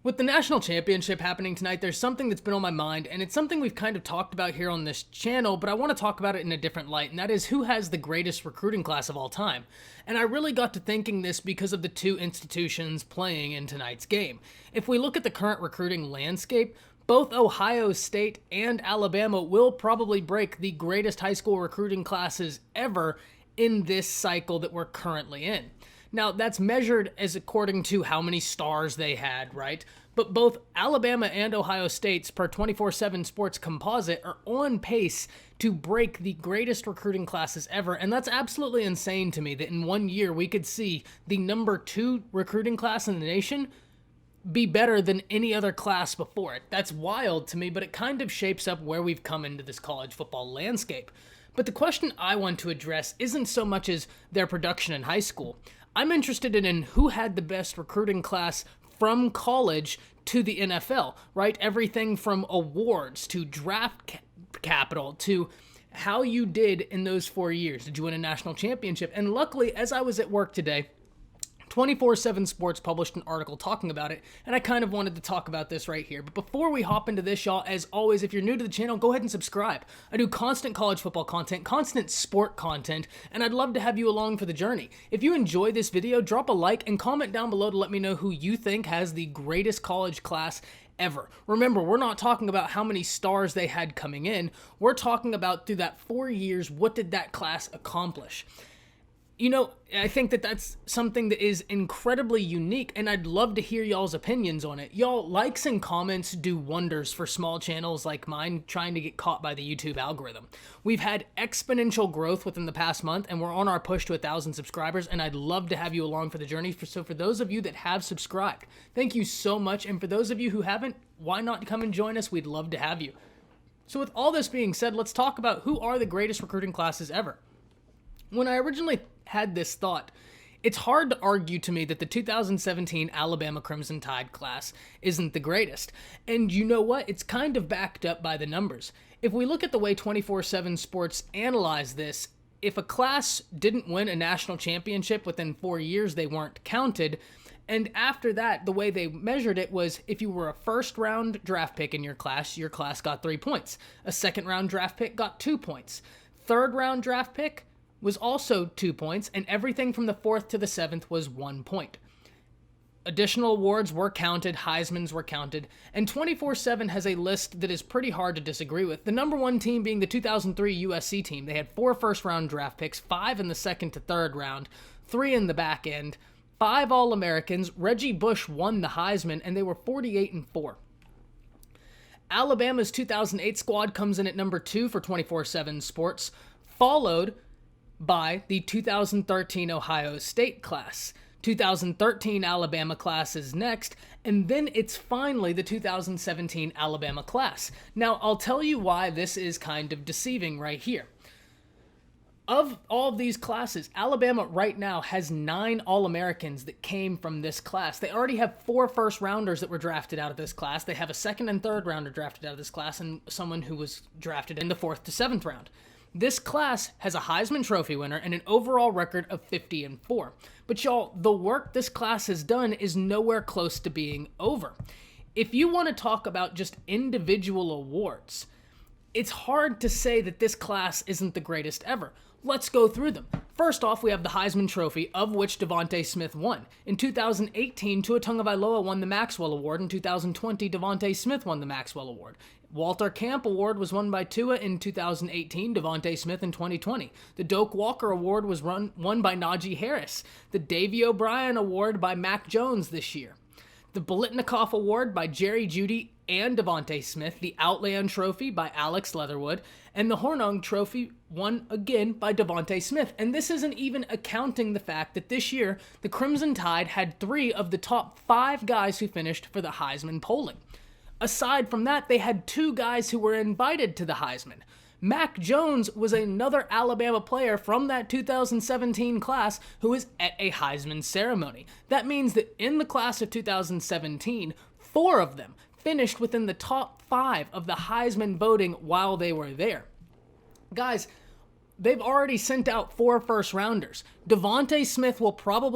With the national championship happening tonight, there's something that's been on my mind, and it's something we've kind of talked about here on this channel, but I want to talk about it in a different light, and that is who has the greatest recruiting class of all time. And I really got to thinking this because of the two institutions playing in tonight's game. If we look at the current recruiting landscape, both Ohio State and Alabama will probably break the greatest high school recruiting classes ever in this cycle that we're currently in. Now, that's measured as according to how many stars they had, right? But both Alabama and Ohio State's per 24/7 Sports composite are on pace to break the greatest recruiting classes ever, and that's absolutely insane to me that in 1 year we could see the number 2 recruiting class in the nation be better than any other class before it. That's wild to me, but it kind of shapes up where we've come into this college football landscape. But the question I want to address isn't so much as their production in high school. I'm interested in who had the best recruiting class from college to the NFL, right? Everything from awards to draft capital to how you did in those 4 years. Did you win a national championship? And luckily, as I was at work today, 24/7 Sports published an article talking about it, and I kind of wanted to talk about this right here. But before we hop into this, y'all, as always, if you're new to the channel, go ahead and subscribe. I do constant college football content, constant sport content, and I'd love to have you along for the journey. If you enjoy this video, drop a like and comment down below to let me know who you think has the greatest college class ever. Remember, we're not talking about how many stars they had coming in. We're talking about through that 4 years, what did that class accomplish? You know, I think that that's something that is incredibly unique, and I'd love to hear y'all's opinions on it. Y'all, likes and comments do wonders for small channels like mine trying to get caught by the YouTube algorithm. We've had exponential growth within the past month, and we're on our push to 1,000 subscribers, and I'd love to have you along for the journey. So for those of you that have subscribed, thank you so much, and for those of you who haven't, why not come and join us? We'd love to have you. So with all this being said, let's talk about who are the greatest recruiting classes ever. When I originally had this thought, it's hard to argue to me that the 2017 Alabama Crimson Tide class isn't the greatest. And you know what? It's kind of backed up by the numbers. If we look at the way 24/7 Sports analyze this, if a class didn't win a national championship within 4 years, they weren't counted. And after that, the way they measured it was if you were a first-round draft pick in your class got 3 points. A second-round draft pick got 2 points. Third-round draft pick was also 2 points, and everything from the 4th to the 7th was 1 point. Additional awards were counted, Heismans were counted, and 24/7 has a list that is pretty hard to disagree with. The number one team being the 2003 USC team. They had 4 first-round draft picks, 5 in the second to third round, 3 in the back end, 5 All-Americans. Reggie Bush won the Heisman, and they were 48-4. Alabama's 2008 squad comes in at number 2 for 24/7 Sports, followed by the 2013 Ohio State class. 2013 Alabama class is next, and then it's finally the 2017 Alabama class. Now, I'll tell you why this is kind of deceiving right here. Of all of these classes, Alabama right now has 9 All-Americans that came from this class. They already have 4 first-rounders that were drafted out of this class. They have a second and third rounder drafted out of this class, and someone who was drafted in the 4th to 7th round. This class has a Heisman Trophy winner and an overall record of 50-4. But y'all, the work this class has done is nowhere close to being over. If you want to talk about just individual awards, it's hard to say that this class isn't the greatest ever. Let's go through them. First off, we have the Heisman Trophy, of which Devontae Smith won. In 2018, Tua Tagovailoa won the Maxwell Award. In 2020, Devontae Smith won the Maxwell Award. Walter Camp Award was won by Tua in 2018, Devontae Smith in 2020. The Doak Walker Award was won by Najee Harris. The Davey O'Brien Award by Mac Jones this year. The Biletnikoff Award by Jerry Jeudy and Devontae Smith, the Outland Trophy by Alex Leatherwood, and the Hornung Trophy won again by Devontae Smith. And this isn't even accounting the fact that this year, the Crimson Tide had 3 of the top 5 guys who finished for the Heisman polling. Aside from that, they had 2 guys who were invited to the Heisman. Mac Jones was another Alabama player from that 2017 class who was at a Heisman ceremony. That means that in the class of 2017, 4 of them finished within the top 5 of the Heisman voting while they were there. Guys, they've already sent out 4 first-rounders. Devontae Smith will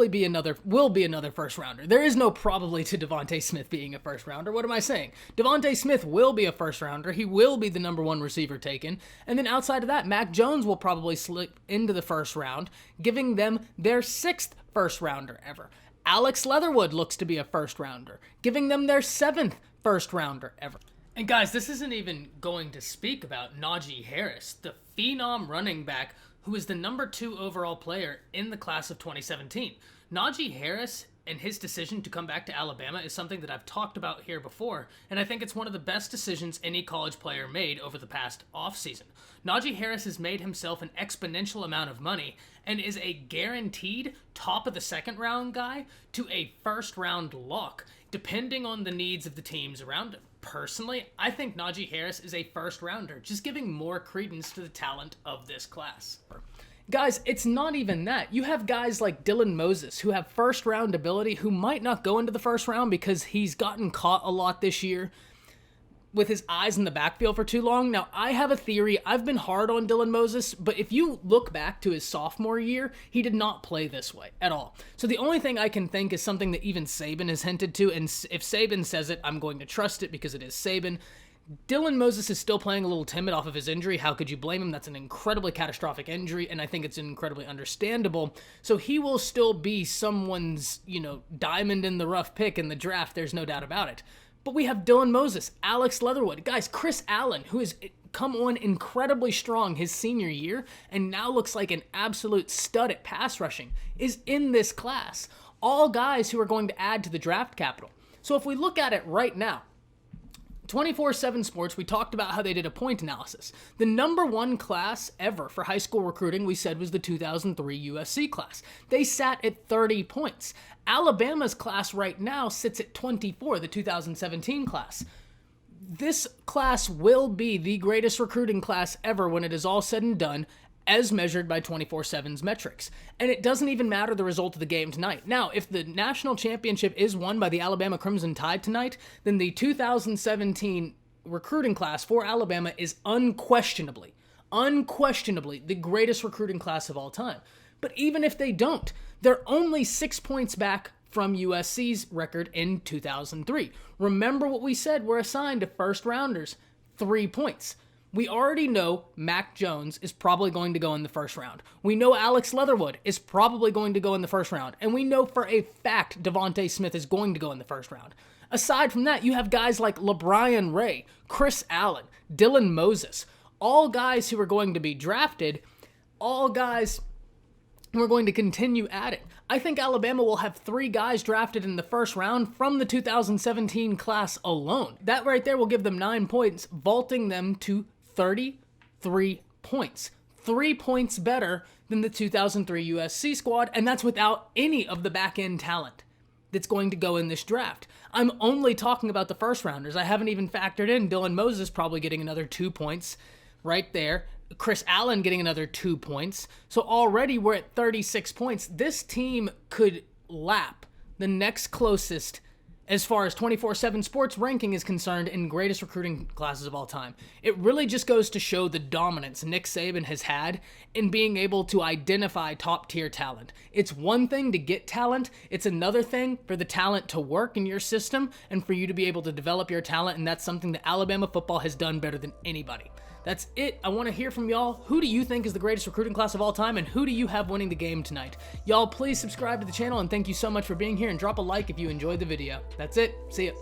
be another first-rounder. There is no probably to Devontae Smith being a first-rounder. What am I saying? Devontae Smith will be a first-rounder. He will be the number 1 receiver taken. And then outside of that, Mac Jones will probably slip into the first round, giving them their 6th first-rounder ever. Alex Leatherwood looks to be a first-rounder, giving them their 7th first-rounder ever. And guys, this isn't even going to speak about Najee Harris, the phenom running back who is the number 2 overall player in the class of 2017. Najee Harris and his decision to come back to Alabama is something that I've talked about here before, and I think it's one of the best decisions any college player made over the past offseason. Najee Harris has made himself an exponential amount of money and is a guaranteed top of the 2nd round guy to a 1st round lock, depending on the needs of the teams around him. Personally, I think Najee Harris is a 1st rounder, just giving more credence to the talent of this class. Guys, it's not even that. You have guys like Dylan Moses who have 1st round ability who might not go into the 1st round because he's gotten caught a lot this year with his eyes in the backfield for too long. Now, I have a theory. I've been hard on Dylan Moses, but if you look back to his sophomore year, he did not play this way at all. So the only thing I can think is something that even Saban has hinted to, and if Saban says it, I'm going to trust it because it is Saban. Dylan Moses is still playing a little timid off of his injury. How could you blame him? That's an incredibly catastrophic injury, and I think it's incredibly understandable. So he will still be someone's, diamond in the rough pick in the draft. There's no doubt about it. But we have Dylan Moses, Alex Leatherwood, guys, Chris Allen, who has come on incredibly strong his senior year and now looks like an absolute stud at pass rushing, is in this class. All guys who are going to add to the draft capital. So if we look at it right now, 24/7 Sports, we talked about how they did a point analysis. The number 1 class ever for high school recruiting, we said, was the 2003 USC class. They sat at 30 points. Alabama's class right now sits at 24, the 2017 class. This class will be the greatest recruiting class ever when it is all said and done, as measured by 24/7's metrics. And it doesn't even matter the result of the game tonight. Now, if the national championship is won by the Alabama Crimson Tide tonight, then the 2017 recruiting class for Alabama is unquestionably the greatest recruiting class of all time. But even if they don't, they're only 6 points back from USC's record in 2003. Remember what we said were assigned to 1st rounders, 3 points. We already know Mac Jones is probably going to go in the 1st round. We know Alex Leatherwood is probably going to go in the 1st round. And we know for a fact Devontae Smith is going to go in the 1st round. Aside from that, you have guys like LeBrian Ray, Chris Allen, Dylan Moses, all guys who are going to be drafted, all guys who are going to continue adding. I think Alabama will have 3 guys drafted in the 1st round from the 2017 class alone. That right there will give them 9 points, vaulting them to 33 points. 3 points better than the 2003 USC squad, and that's without any of the back-end talent that's going to go in this draft. I'm only talking about the 1st rounders. I haven't even factored in Dylan Moses probably getting another 2 points right there. Chris Allen getting another 2 points. So already we're at 36 points. This team could lap the next closest as far as 24/7 Sports ranking is concerned in greatest recruiting classes of all time. It really just goes to show the dominance Nick Saban has had in being able to identify top-tier talent. It's one thing to get talent. It's another thing for the talent to work in your system and for you to be able to develop your talent, and that's something that Alabama football has done better than anybody. That's it. I want to hear from y'all. Who do you think is the greatest recruiting class of all time, and who do you have winning the game tonight? Y'all, please subscribe to the channel, and thank you so much for being here, and drop a like if you enjoyed the video. That's it. See ya.